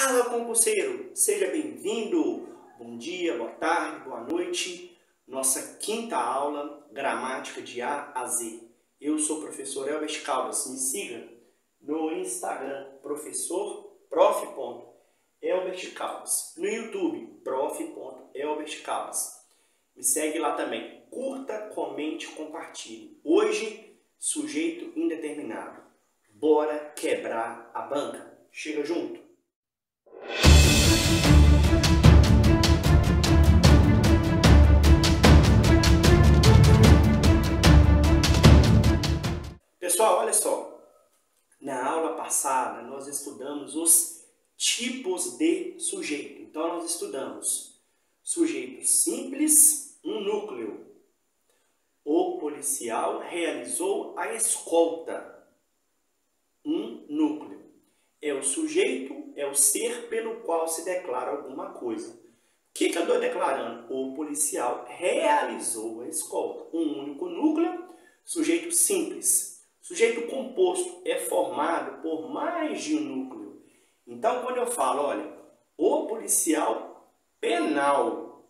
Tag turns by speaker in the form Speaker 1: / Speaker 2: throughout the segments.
Speaker 1: Fala, concurseiro! Seja bem-vindo! Bom dia, boa tarde, boa noite. Nossa quinta aula, gramática de A a Z. Eu sou o professor Elbert Caldas. Me siga no Instagram, prof.elbert Caldas. No YouTube, prof.elbert Caldas. Me segue lá também. Curta, comente, compartilhe. Hoje, sujeito indeterminado. Bora quebrar a banca. Chega junto! Pessoal, olha só. Na aula passada, nós estudamos os tipos de sujeito. Então, nós estudamos sujeito simples, um núcleo. O policial realizou a escolta. Um núcleo. É o sujeito, é o ser pelo qual se declara alguma coisa. O que eu estou declarando? O policial realizou a escolta. Um único núcleo, sujeito simples. Sujeito composto é formado por mais de um núcleo. Então, quando eu falo, olha, o policial penal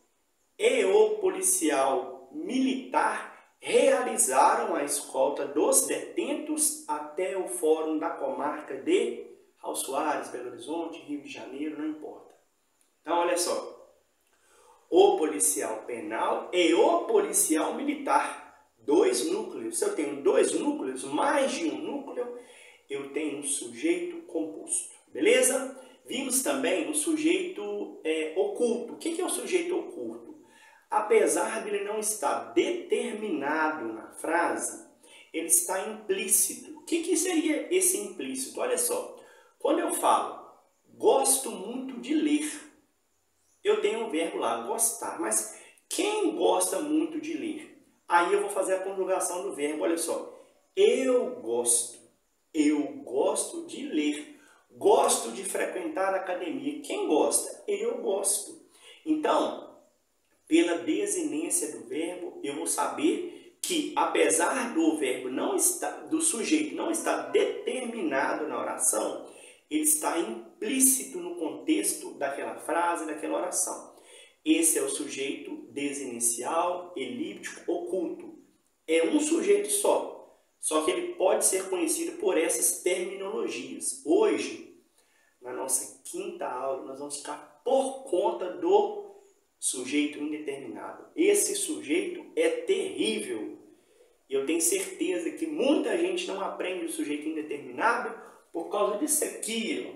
Speaker 1: e o policial militar realizaram a escolta dos detentos até o fórum da comarca de Raul Soares, Belo Horizonte, Rio de Janeiro, não importa. Então, olha só. O policial penal e o policial militar. Dois núcleos. Se eu tenho dois núcleos, mais de um núcleo, eu tenho um sujeito composto. Beleza? Vimos também o sujeito oculto. O que é o sujeito oculto? Apesar de ele não estar determinado na frase, ele está implícito. O que seria esse implícito? Olha só. Quando eu falo, gosto muito de ler, eu tenho um verbo lá, gostar. Mas quem gosta muito de ler? Aí eu vou fazer a conjugação do verbo, olha só. Eu gosto de ler, gosto de frequentar a academia. Quem gosta? Eu gosto. Então, pela desinência do verbo, eu vou saber que, apesar do verbo do sujeito não estar determinado na oração, ele está implícito no contexto daquela frase, daquela oração. Esse é o sujeito desinencial, elíptico, oculto. É um sujeito só que ele pode ser conhecido por essas terminologias. Hoje, na nossa quinta aula, nós vamos ficar por conta do sujeito indeterminado. Esse sujeito é terrível. Eu tenho certeza que muita gente não aprende o sujeito indeterminado por causa disso aqui,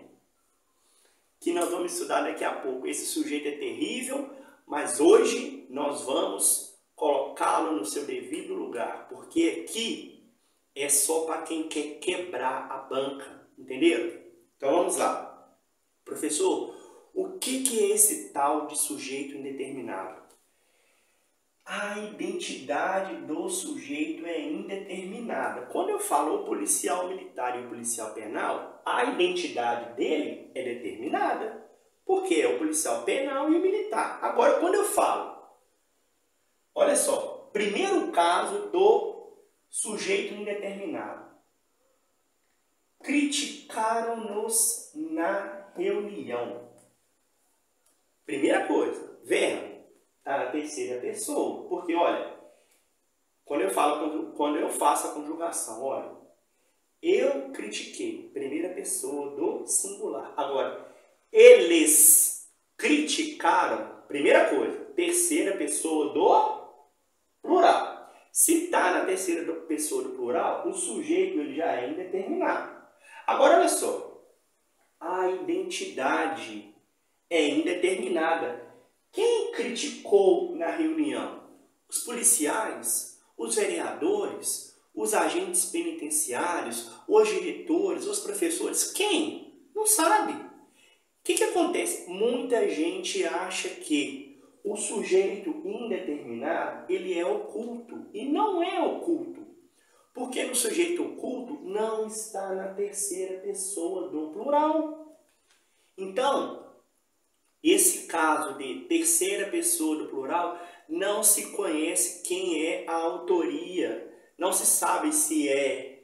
Speaker 1: que nós vamos estudar daqui a pouco. Esse sujeito é terrível, mas hoje nós vamos colocá-lo no seu devido lugar, porque aqui é só para quem quer quebrar a banca, entenderam? Então vamos lá. Professor, o que é esse tal de sujeito indeterminado? A identidade do sujeito é indeterminada. Quando eu falo o policial militar e o policial penal, a identidade dele é determinada. Porque é o policial penal e o militar. Agora, quando eu falo, olha só, primeiro caso do sujeito indeterminado. Criticaram-nos na reunião. Primeira coisa, verbo. Está na terceira pessoa. Porque, olha, quando eu faço a conjugação, olha, eu critiquei, primeira pessoa do singular. Agora, eles criticaram, primeira coisa, terceira pessoa do plural. Se está na terceira pessoa do plural, o sujeito ele já é indeterminado. Agora, olha só, a identidade é indeterminada. Quem criticou na reunião? Os policiais, os vereadores, os agentes penitenciários, os diretores, os professores. Quem? Não sabe. O que acontece? Muita gente acha que o sujeito indeterminado ele é oculto. E não é oculto. Porque no sujeito oculto não está na terceira pessoa do plural. Então, esse caso de terceira pessoa do plural, não se conhece quem é a autoria. Não se sabe se é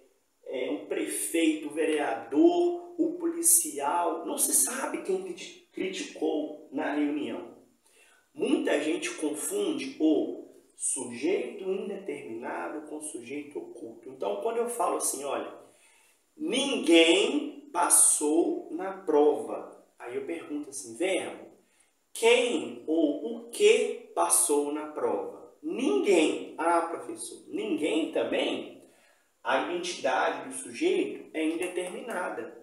Speaker 1: um prefeito, vereador, o policial, não se sabe quem criticou na reunião. Muita gente confunde o sujeito indeterminado com sujeito oculto. Então, quando eu falo assim, olha, ninguém passou na prova. Aí eu pergunto assim, verbo, quem ou o que passou na prova? Ninguém. Ah, professor, ninguém também? A identidade do sujeito é indeterminada.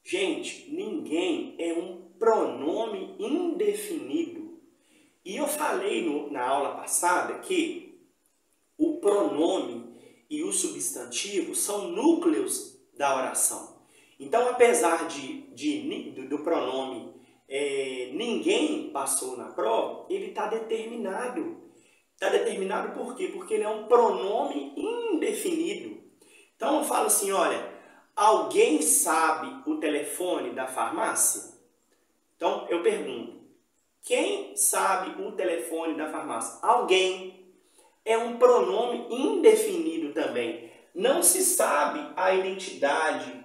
Speaker 1: Gente, ninguém é um pronome indefinido. E eu falei na aula passada que o pronome e o substantivo são núcleos da oração. Então, apesar do pronome ninguém passou na prova, ele está determinado. Está determinado por quê? Porque ele é um pronome indefinido. Então, eu falo assim, olha, alguém sabe o telefone da farmácia? Então, eu pergunto, quem sabe o telefone da farmácia? Alguém. É um pronome indefinido também. Não se sabe a identidade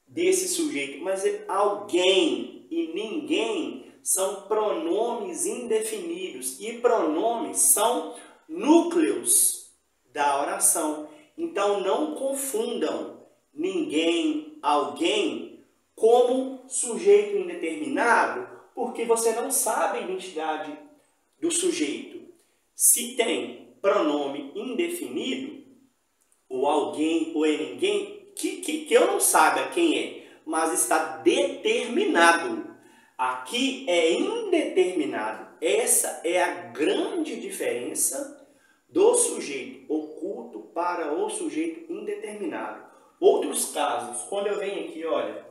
Speaker 1: desse sujeito, mas alguém e ninguém são pronomes indefinidos. E pronomes são núcleos da oração. Então, não confundam ninguém, alguém, como sujeito indeterminado, porque você não sabe a identidade do sujeito. Se tem pronome indefinido, ou alguém, ou é ninguém, que eu não saiba quem é, mas está determinado. Aqui é indeterminado. Essa é a grande diferença do sujeito oculto para o sujeito indeterminado. Outros casos, quando eu venho aqui, olha,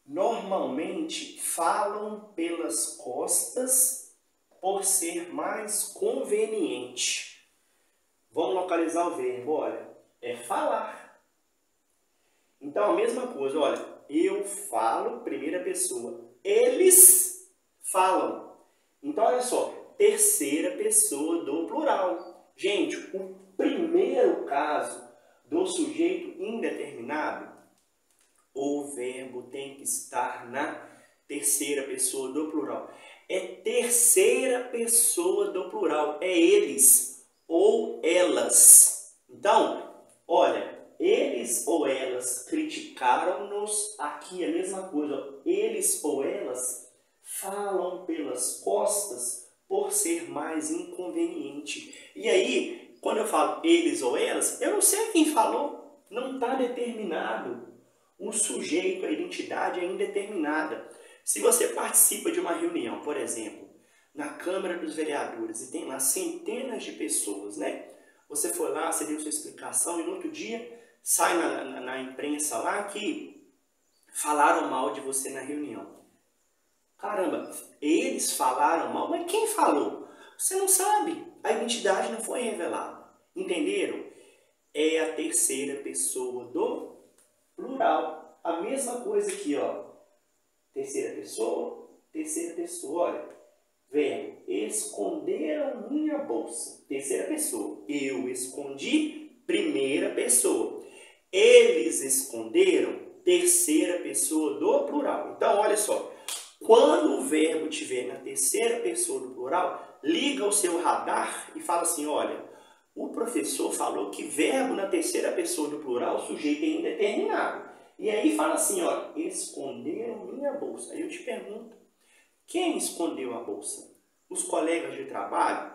Speaker 1: normalmente falam pelas costas por ser mais conveniente. Vamos localizar o verbo, olha, é falar. Então, a mesma coisa, olha, eu falo, primeira pessoa, eles falam. Então, olha só, terceira pessoa do plural. Gente, o primeiro caso do sujeito indeterminado, o verbo tem que estar na terceira pessoa do plural. É terceira pessoa do plural. É eles ou elas. Então, olha, eles ou elas criticaram-nos. Aqui é a mesma coisa. Eles ou elas falam pelas costas por ser mais inconveniente. E aí, quando eu falo eles ou elas, eu não sei quem falou. Não está determinado. O sujeito, a identidade é indeterminada. Se você participa de uma reunião, por exemplo, na Câmara dos Vereadores, e tem lá centenas de pessoas, né? Você foi lá, você deu sua explicação, e no outro dia sai na imprensa lá que falaram mal de você na reunião. Caramba, eles falaram mal, mas quem falou? Você não sabe, a identidade não foi revelada. Entenderam? É a terceira pessoa do plural. A mesma coisa aqui, ó. Terceira pessoa, olha, verbo, esconderam minha bolsa, terceira pessoa, eu escondi, primeira pessoa, eles esconderam, terceira pessoa do plural. Então, olha só, quando o verbo estiver na terceira pessoa do plural, liga o seu radar e fala assim, olha, o professor falou que verbo na terceira pessoa do plural, o sujeito é indeterminado. E aí fala assim, ó, esconderam minha bolsa. Aí eu te pergunto, quem escondeu a bolsa? Os colegas de trabalho?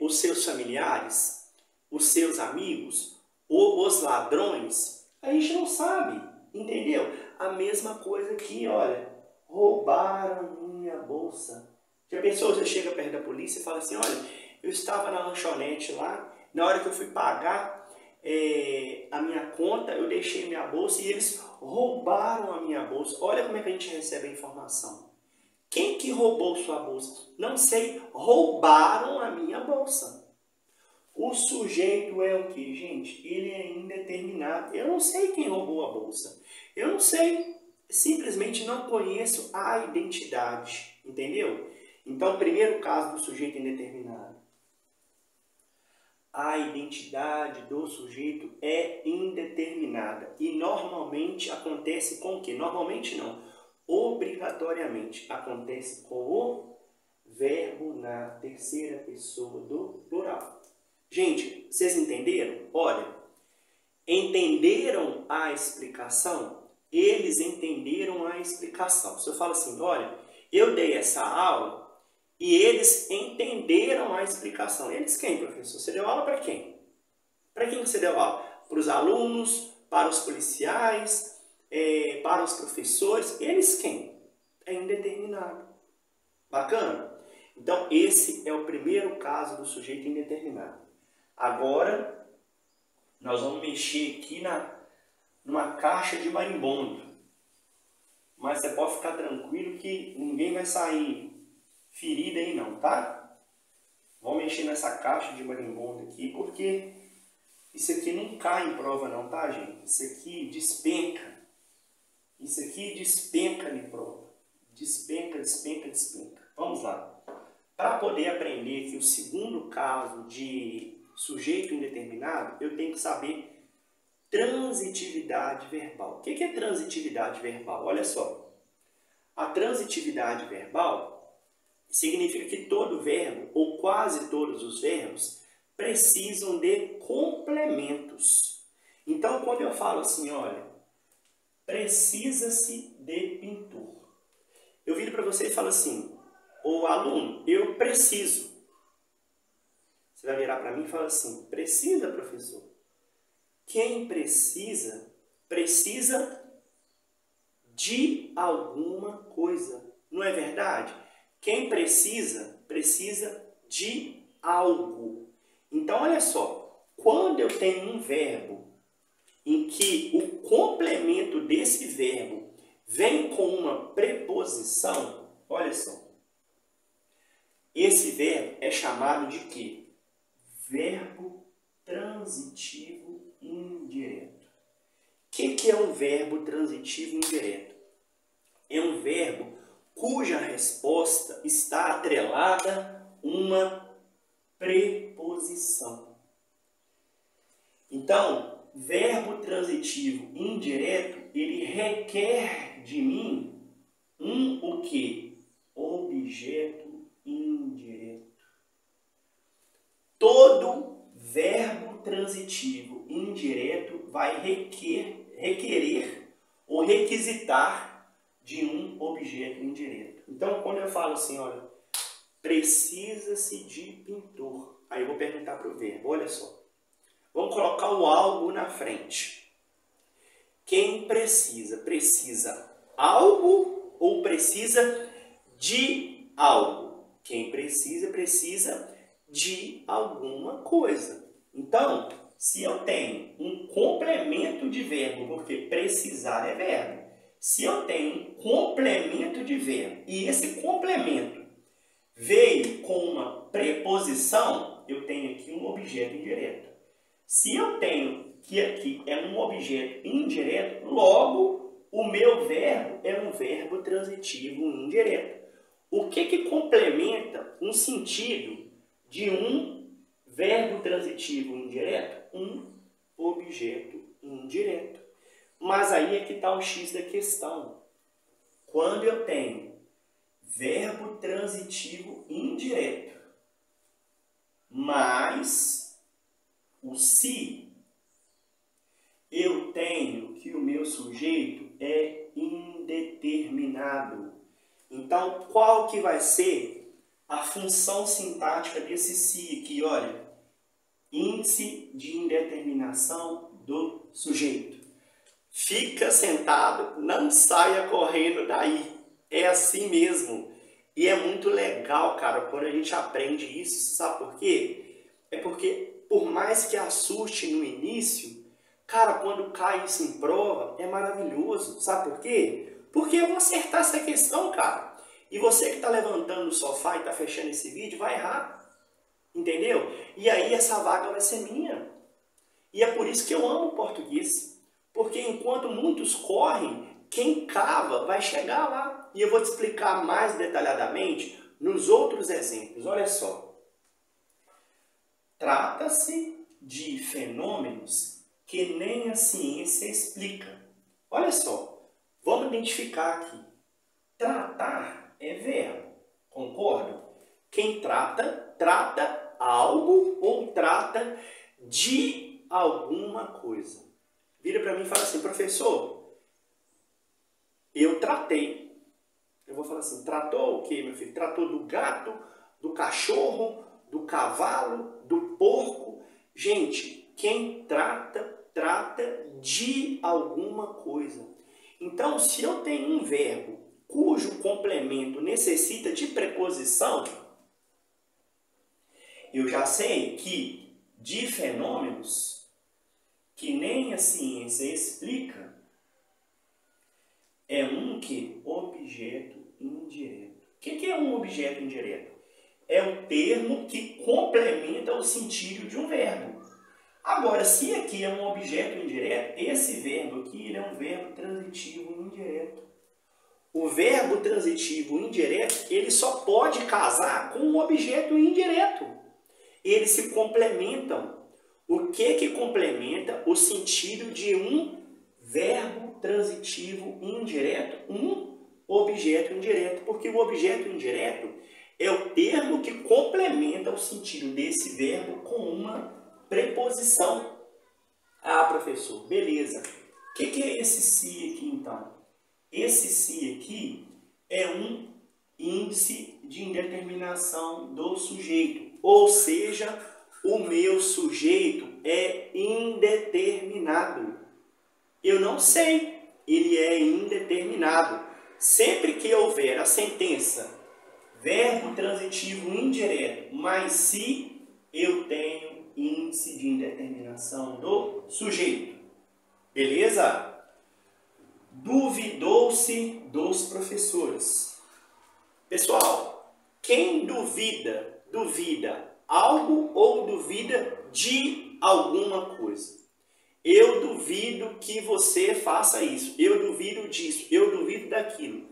Speaker 1: Os seus familiares? Os seus amigos? Ou os ladrões? A gente não sabe, entendeu? A mesma coisa aqui, olha, roubaram minha bolsa. Já pensou, você chega perto da polícia e fala assim, olha, eu estava na lanchonete lá, na hora que eu fui pagar a minha conta, eu deixei minha bolsa e eles roubaram a minha bolsa. Olha como é que a gente recebe a informação. Quem que roubou sua bolsa? Não sei, roubaram a minha bolsa. O sujeito é o que, gente? Ele é indeterminado. Eu não sei quem roubou a bolsa. Eu não sei. Simplesmente não conheço a identidade. Entendeu? Então, primeiro caso do sujeito indeterminado. a identidade do sujeito é indeterminada. E normalmente acontece com o quê? Normalmente não. Obrigatoriamente acontece com o verbo na terceira pessoa do plural. Gente, vocês entenderam? Olha, entenderam a explicação? Eles entenderam a explicação. Se eu falo assim, olha, eu dei essa aula e eles entenderam a explicação. Eles quem, professor? Você deu aula para quem? Para quem você deu aula? Para os alunos, para os policiais, para os professores? Eles quem? É indeterminado. Bacana? Então, esse é o primeiro caso do sujeito indeterminado. Agora, nós vamos mexer aqui numa caixa de marimbondo. Mas você pode ficar tranquilo que ninguém vai sair ferido aí não, tá? Vamos mexer nessa caixa de marimbondo aqui, porque isso aqui não cai em prova não, tá, gente? Isso aqui despenca. Isso aqui despenca em prova. Despenca, despenca, despenca. Vamos lá. Para poder aprender que o segundo caso de sujeito indeterminado, eu tenho que saber transitividade verbal. O que é transitividade verbal? Olha só. A transitividade verbal significa que todo verbo, ou quase todos os verbos, precisam de complementos. Então, quando eu falo assim, olha, precisa-se de pintor. Eu viro para você e falo assim, ô aluno, eu preciso. Você vai virar para mim e falar assim, precisa, professor? Quem precisa, precisa de alguma coisa. Não é verdade? Quem precisa, precisa de algo. Então, olha só. Quando eu tenho um verbo em que o complemento desse verbo vem com uma preposição, olha só. Esse verbo é chamado de quê? Verbo transitivo indireto. O que é um verbo transitivo indireto? É um verbo cuja resposta está atrelada a uma preposição. Então, verbo transitivo indireto, ele requer de mim o quê? Objeto indireto. Todo verbo transitivo indireto vai requerer ou requisitar de um objeto indireto. Então, quando eu falo assim, olha, precisa-se de pintor. Aí eu vou perguntar para o verbo, olha só. Vamos colocar o algo na frente. Quem precisa? Precisa algo ou precisa de algo? Quem precisa, precisa de alguma coisa. Então, se eu tenho um complemento de verbo, porque precisar é verbo. Se eu tenho um complemento de verbo e esse complemento veio com uma preposição, eu tenho aqui um objeto indireto. Se eu tenho que aqui é um objeto indireto, logo o meu verbo é um verbo transitivo indireto. O que complementa um sentido de um verbo transitivo indireto? Um objeto indireto. Mas aí é que está o X da questão. Quando eu tenho verbo transitivo indireto mais o se, eu tenho que o meu sujeito é indeterminado. Então, qual que vai ser a função sintática desse se aqui? Olha, índice de indeterminação do sujeito. Fica sentado, não saia correndo daí. É assim mesmo. E é muito legal, cara, quando a gente aprende isso. Sabe por quê? É porque, por mais que assuste no início, cara, quando cai isso em prova, é maravilhoso. Sabe por quê? Porque eu vou acertar essa questão, cara. E você que está levantando o sofá e está fechando esse vídeo, vai errar. Entendeu? E aí essa vaga vai ser minha. E é por isso que eu amo o português. Porque enquanto muitos correm, quem cava vai chegar lá. E eu vou te explicar mais detalhadamente nos outros exemplos. Olha só. Trata-se de fenômenos que nem a ciência explica. Olha só, vamos identificar aqui. Tratar é verbo, concordo? Quem trata, trata algo ou trata de alguma coisa. Vira para mim e fala assim, professor, eu tratei. Eu vou falar assim, tratou o quê, meu filho? Tratou do gato, do cachorro, do cavalo, do porco. Gente, quem trata, trata de alguma coisa. Então, se eu tenho um verbo cujo complemento necessita de preposição, eu já sei que de fenômenos que nem a ciência explica, é um que objeto indireto. O que é um objeto indireto? É o termo que complementa o sentido de um verbo. Agora, se aqui é um objeto indireto, esse verbo aqui ele é um verbo transitivo indireto. O verbo transitivo indireto, ele só pode casar com um objeto indireto. Eles se complementam. O que complementa o sentido de um verbo transitivo indireto? Um objeto indireto. Porque o objeto indireto é o termo que complementa o sentido desse verbo com uma preposição. Ah, professor, beleza. O que é esse se aqui, então? Esse se aqui é um índice de indeterminação do sujeito. Ou seja, o meu sujeito é indeterminado. Eu não sei, ele é indeterminado. Sempre que houver a sentença verbo transitivo indireto mais se, eu tenho índice de indeterminação do sujeito. Beleza? Duvidou-se dos professores. Pessoal, quem duvida, duvida algo ou duvida de alguma coisa. Eu duvido que você faça isso. Eu duvido disso. Eu duvido daquilo.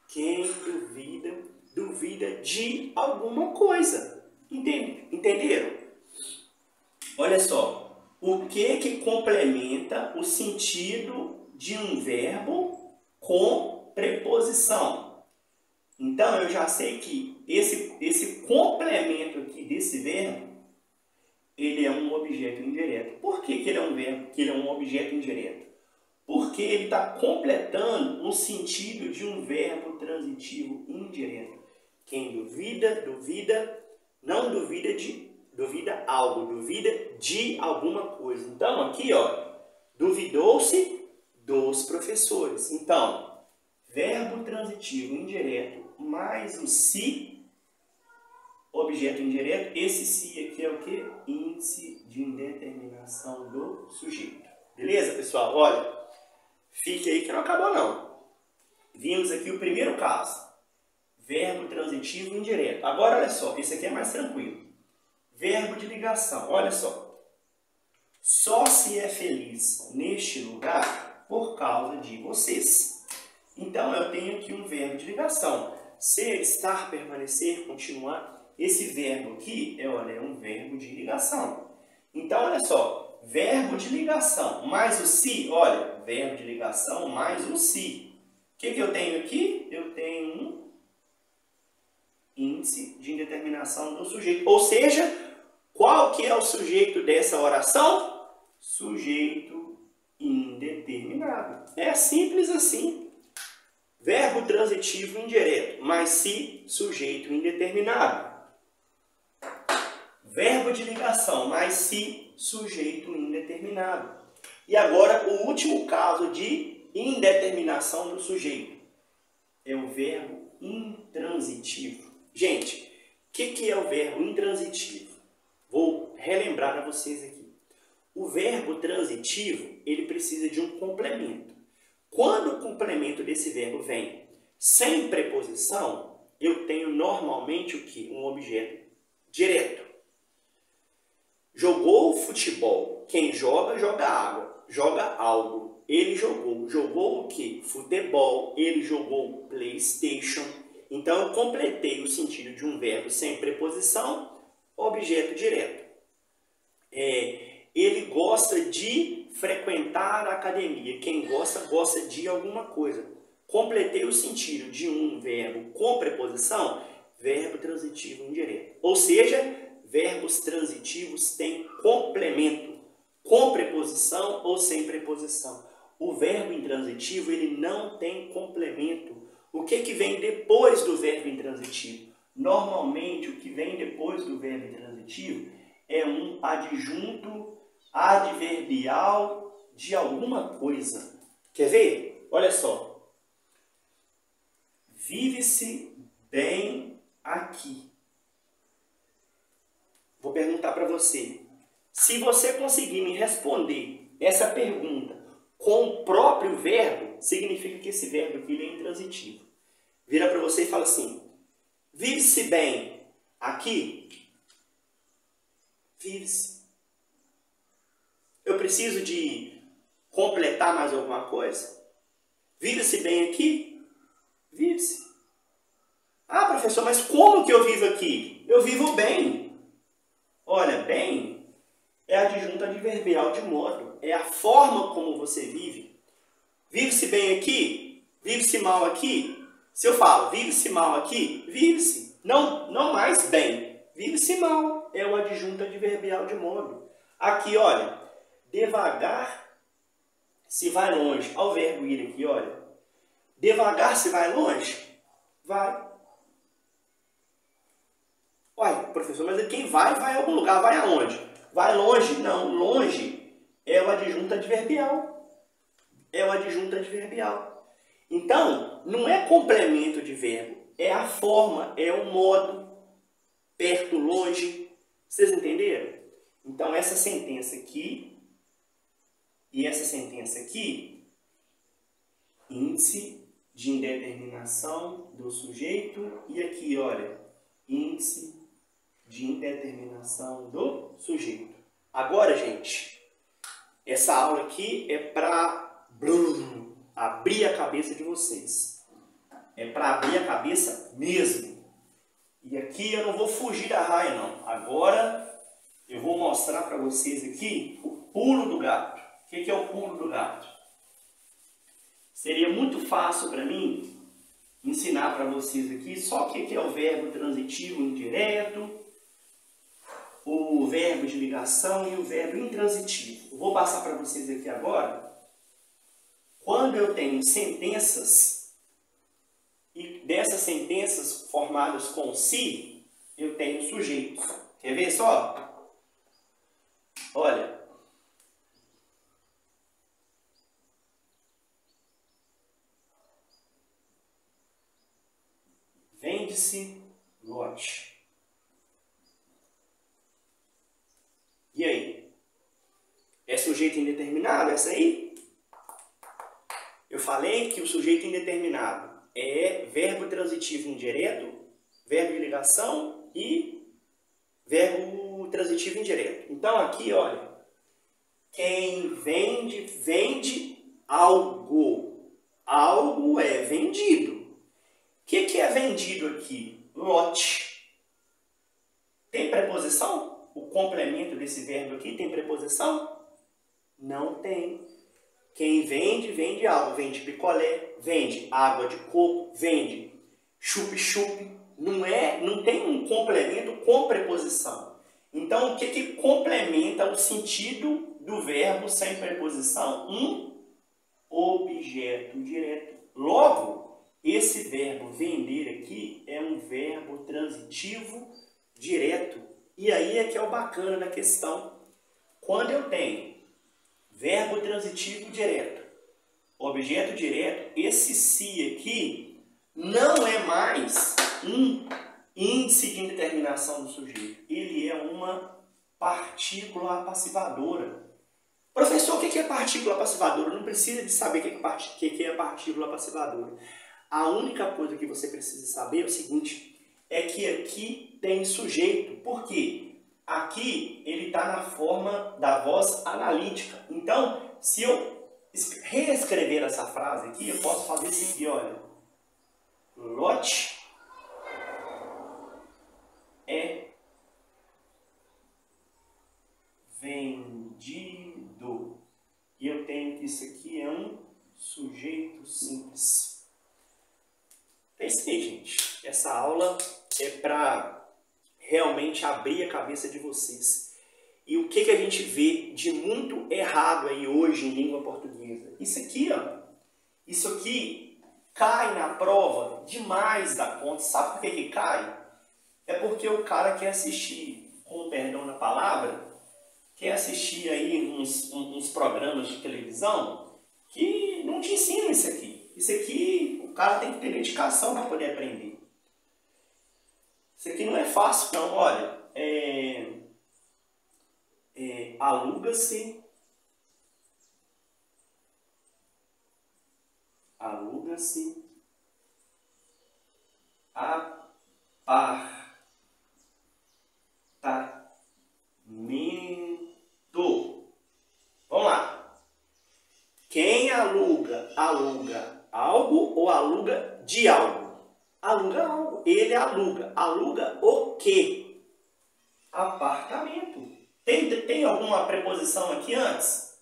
Speaker 1: Quem duvida, duvida de alguma coisa. Entenderam? Olha só. O que complementa o sentido de um verbo com preposição? Então, eu já sei que esse complemento aqui desse verbo, ele é um objeto indireto. Por que ele é um verbo? Que ele é um objeto indireto? Porque ele está completando o sentido de um verbo transitivo indireto. Quem duvida, duvida, não duvida de, duvida algo, duvida de alguma coisa. Então, aqui, ó, duvidou-se dos professores. Então, verbo transitivo indireto mais o se, objeto indireto. Esse se aqui é o que? Índice de indeterminação do sujeito. Beleza, pessoal? Olha, fique aí que não acabou não. Vimos aqui o primeiro caso. Verbo transitivo indireto. Agora, olha só, esse aqui é mais tranquilo. Verbo de ligação. Olha só. Só se é feliz neste lugar por causa de vocês. Então, eu tenho aqui um verbo de ligação. Ser, estar, permanecer, continuar. Esse verbo aqui é um verbo de ligação. Então, olha só. Verbo de ligação mais o se. Olha, verbo de ligação mais o se. O que eu tenho aqui? Eu tenho um índice de indeterminação do sujeito. Ou seja, qual que é o sujeito dessa oração? Sujeito indeterminado. É simples assim. Verbo transitivo indireto, mais se, sujeito indeterminado. Verbo de ligação, mais se, sujeito indeterminado. E agora, o último caso de indeterminação do sujeito é o verbo intransitivo. Gente, o que é o verbo intransitivo? Vou relembrar para vocês aqui. O verbo transitivo, ele precisa de um complemento. Quando o complemento desse verbo vem sem preposição, eu tenho normalmente o quê? Um objeto direto. Jogou futebol. Quem joga, joga água. Joga algo. Ele jogou. Jogou o quê? Futebol. Ele jogou PlayStation. Então, eu completei o sentido de um verbo sem preposição, objeto direto. Ele gosta de frequentar a academia. Quem gosta, gosta de alguma coisa. Completei o sentido de um verbo com preposição, verbo transitivo indireto. Ou seja, verbos transitivos têm complemento, com preposição ou sem preposição. O verbo intransitivo, ele não tem complemento. O que vem depois do verbo intransitivo? Normalmente, o que vem depois do verbo intransitivo é um adjunto adverbial de alguma coisa. Quer ver? Olha só. Vive-se bem aqui. Vou perguntar para você. Se você conseguir me responder essa pergunta com o próprio verbo, significa que esse verbo aqui ele é intransitivo. Vira para você e fala assim: vive-se bem aqui? Vive-se. Eu preciso de completar mais alguma coisa? Vive-se bem aqui? Vive-se. Ah, professor, mas como que eu vivo aqui? Eu vivo bem. Olha, bem é adjunto adverbial de modo. É a forma como você vive. Vive-se bem aqui? Vive-se mal aqui? Se eu falo vive-se mal aqui, vive-se. Não mais bem. Vive-se mal. É o adjunto adverbial de modo. Aqui, olha. Devagar se vai longe. Olha o verbo ir aqui, olha. Devagar se vai longe? Vai. Uai, professor, mas quem vai a algum lugar. Vai aonde? Vai longe? Não. Longe é o adjunto adverbial. É o adjunto adverbial. Então, não é complemento de verbo. É a forma, é o modo. Perto, longe. Vocês entenderam? Então, essa sentença aqui e essa sentença aqui, índice de indeterminação do sujeito. E aqui, olha, índice de indeterminação do sujeito. Agora, gente, essa aula aqui é para abrir a cabeça de vocês. É para abrir a cabeça mesmo. E aqui eu não vou fugir da raia, não. Agora eu vou mostrar para vocês aqui o pulo do gato. O que é o pulo do gato? Seria muito fácil para mim ensinar para vocês aqui só o que é o verbo transitivo indireto, o verbo de ligação e o verbo intransitivo. Eu vou passar para vocês aqui agora. Quando eu tenho sentenças, e dessas sentenças formadas com si, eu tenho sujeitos. Quer ver só? Olha. Vende-se lote. E aí? É sujeito indeterminado essa aí? Eu falei que o sujeito indeterminado é verbo transitivo indireto, verbo de ligação e verbo transitivo indireto. Então aqui, olha, quem vende, vende algo. Algo é vendido. O que é vendido aqui? Lote. Tem preposição? O complemento desse verbo aqui tem preposição? Não tem. Quem vende, vende algo. Vende picolé, vende água de coco, vende chup-chup. Não tem um complemento com preposição. Então, o que complementa o sentido do verbo sem preposição? Um objeto direto. Logo, esse verbo vender aqui é um verbo transitivo direto. E aí é que é o bacana da questão. Quando eu tenho verbo transitivo direto, objeto direto, esse se aqui não é mais um índice de indeterminação do sujeito. Ele é uma partícula passivadora. Professor, o que é partícula passivadora? Não precisa de saber o que é partícula passivadora. A única coisa que você precisa saber é o seguinte, é que aqui tem sujeito. Por quê? Aqui ele está na forma da voz analítica. Então, se eu reescrever essa frase aqui, eu posso fazer isso aqui, olha. Lote é esse aqui é um sujeito simples. É isso aí, gente. Essa aula é para realmente abrir a cabeça de vocês. E o que a gente vê de muito errado aí hoje em língua portuguesa? Isso aqui, ó. Isso aqui cai na prova demais da conta. Sabe por que cai? É porque o cara quer assistir, com perdão na palavra, quer assistir aí uns programas de televisão que não te ensinam isso aqui. Isso aqui, o cara tem que ter dedicação para poder aprender. Isso aqui não é fácil, não. Olha, aluga-se apartamento. Vamos lá. Quem aluga algo ou aluga de algo? Aluga algo. Ele aluga. Aluga o quê? Apartamento. Tem alguma preposição aqui antes?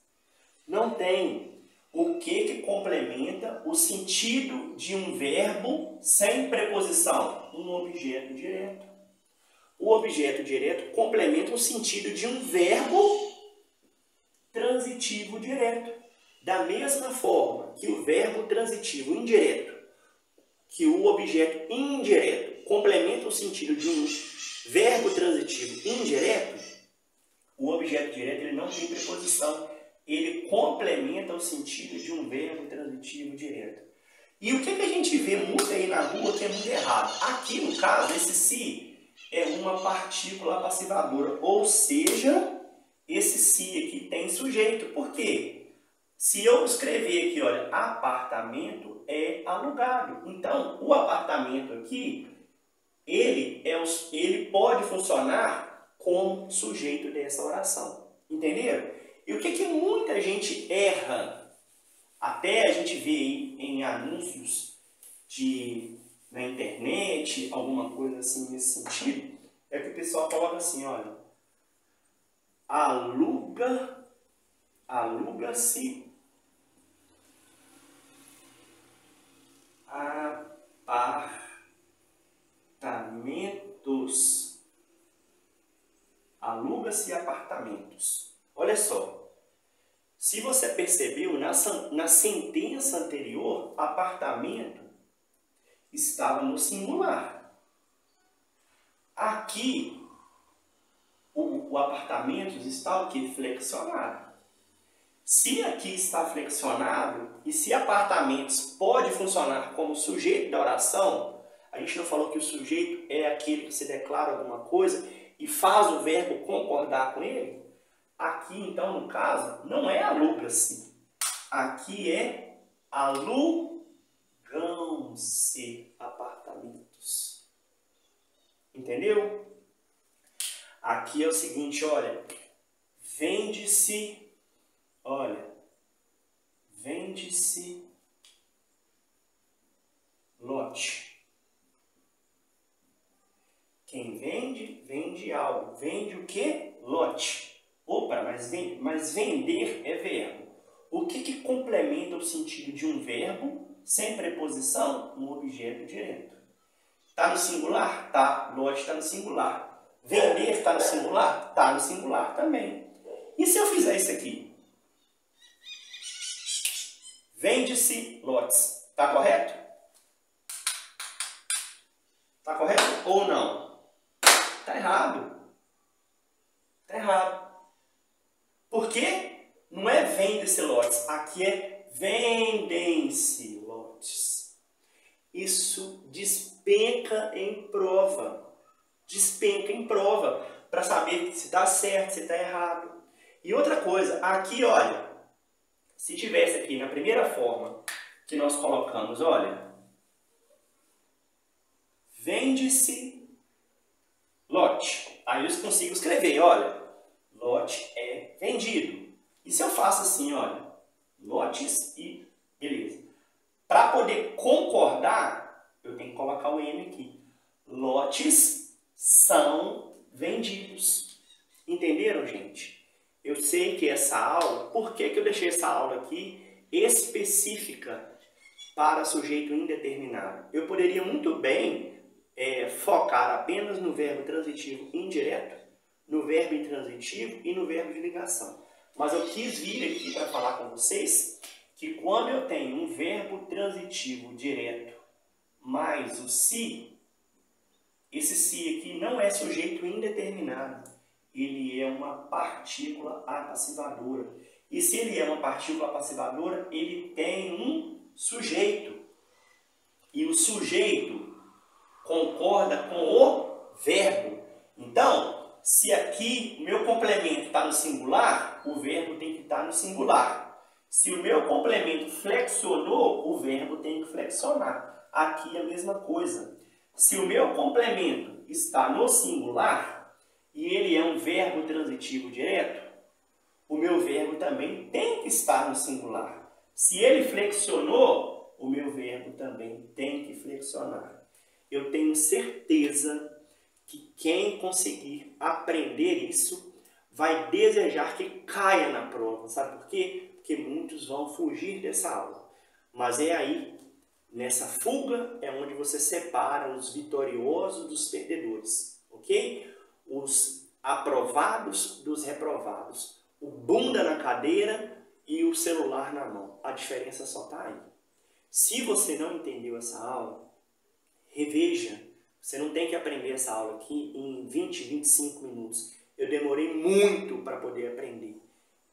Speaker 1: Não tem. O que complementa o sentido de um verbo sem preposição? Um objeto direto. O objeto direto complementa o sentido de um verbo transitivo direto. Da mesma forma que o verbo transitivo indireto, que o objeto indireto complementa o sentido de um verbo transitivo indireto, o objeto direto ele não tem preposição. Ele complementa o sentido de um verbo transitivo direto. E o que a gente vê muito aí na rua que é muito errado? Aqui, no caso, esse se é uma partícula passivadora, ou seja, esse se aqui tem sujeito. Por quê? Se eu escrever aqui, olha, apartamento é alugado. Então, o apartamento aqui, ele pode funcionar como sujeito dessa oração. Entenderam? E o que muita gente erra, até a gente vê aí em anúncios na internet, alguma coisa assim nesse sentido, é que o pessoal coloca assim, olha, aluga-se apartamentos. Aluga-se apartamentos. Olha só. Se você percebeu, na sentença anterior, apartamento estava no singular. Aqui, o apartamento está o quê? Flexionado. Se aqui está flexionado, e se apartamentos pode funcionar como sujeito da oração, a gente não falou que o sujeito é aquele que se declara alguma coisa e faz o verbo concordar com ele? Aqui, então, no caso, não é aluga-se. Aqui é alugam-se apartamentos. Entendeu? Aqui é o seguinte, olha. Vende-se lote. Quem vende, vende algo. Vende o quê? Lote. Opa, mas vender é verbo. O que complementa o sentido de um verbo sem preposição? Um objeto direto. Está no singular? Tá. Lote está no singular. Vender está no singular? Está no singular também. E se eu fizer isso aqui? Vende-se lotes. Está correto? Está correto ou não? Está errado. Está errado. Por quê? Não é vende-se lotes. Aqui é vendem-se lotes. Isso despenca em prova. Despenca em prova. Para saber se está certo, se está errado. E outra coisa. Aqui, olha. Se tivesse aqui na primeira forma que nós colocamos, olha. Vende-se lote. Aí eu consigo escrever, olha. Lote é vendido. E se eu faço assim, olha, lotes e beleza. Para poder concordar, eu tenho que colocar o N aqui. Lotes são vendidos. Entenderam, gente? Eu sei que essa aula, por que eu deixei essa aula aqui específica para sujeito indeterminado? Eu poderia muito bem focar apenas no verbo transitivo indireto, no verbo intransitivo e no verbo de ligação. Mas eu quis vir aqui para falar com vocês que quando eu tenho um verbo transitivo direto mais o se, esse se aqui não é sujeito indeterminado. Ele é uma partícula apassivadora. E se ele é uma partícula apassivadora, ele tem um sujeito. E o sujeito concorda com o verbo. Então, se aqui o meu complemento está no singular, o verbo tem que estar no singular. Se o meu complemento flexionou, o verbo tem que flexionar. Aqui é a mesma coisa. Se o meu complemento está no singular e ele é um verbo transitivo direto, o meu verbo também tem que estar no singular. Se ele flexionou, o meu verbo também tem que flexionar. Eu tenho certeza que quem conseguir aprender isso vai desejar que caia na prova. Sabe por quê? Porque muitos vão fugir dessa aula. Mas é aí, nessa fuga, é onde você separa os vitoriosos dos perdedores. Ok? Os aprovados dos reprovados. O bunda na cadeira e o celular na mão. A diferença só está aí. Se você não entendeu essa aula, reveja. Você não tem que aprender essa aula aqui em 20, 25 minutos. Eu demorei muito para poder aprender.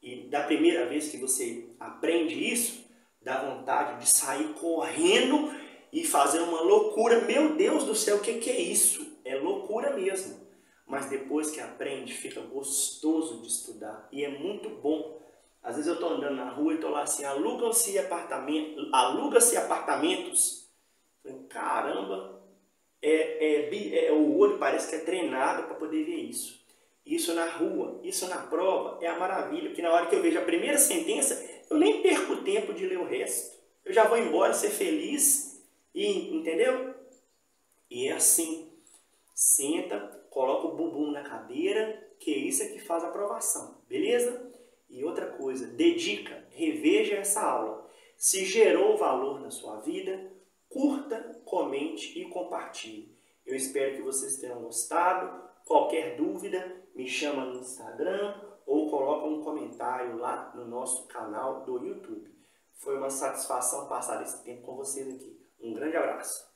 Speaker 1: E da primeira vez que você aprende isso, dá vontade de sair correndo e fazer uma loucura. Meu Deus do céu, o que é isso? É loucura mesmo. Mas depois que aprende, fica gostoso de estudar. E é muito bom. Às vezes eu estou andando na rua e estou lá assim, aluga-se apartamentos. Caramba, o olho parece que é treinado para poder ver isso. Isso na rua, isso na prova é a maravilha. Porque na hora que eu vejo a primeira sentença, eu nem perco tempo de ler o resto. Eu já vou embora ser feliz. Entendeu? E é assim. Senta, coloca o bumbum na cadeira, que isso é que faz a aprovação, beleza? E outra coisa, dedica, reveja essa aula. Se gerou valor na sua vida, curta, comente e compartilhe. Eu espero que vocês tenham gostado. Qualquer dúvida, me chama no Instagram ou coloca um comentário lá no nosso canal do YouTube. Foi uma satisfação passar esse tempo com vocês aqui. Um grande abraço.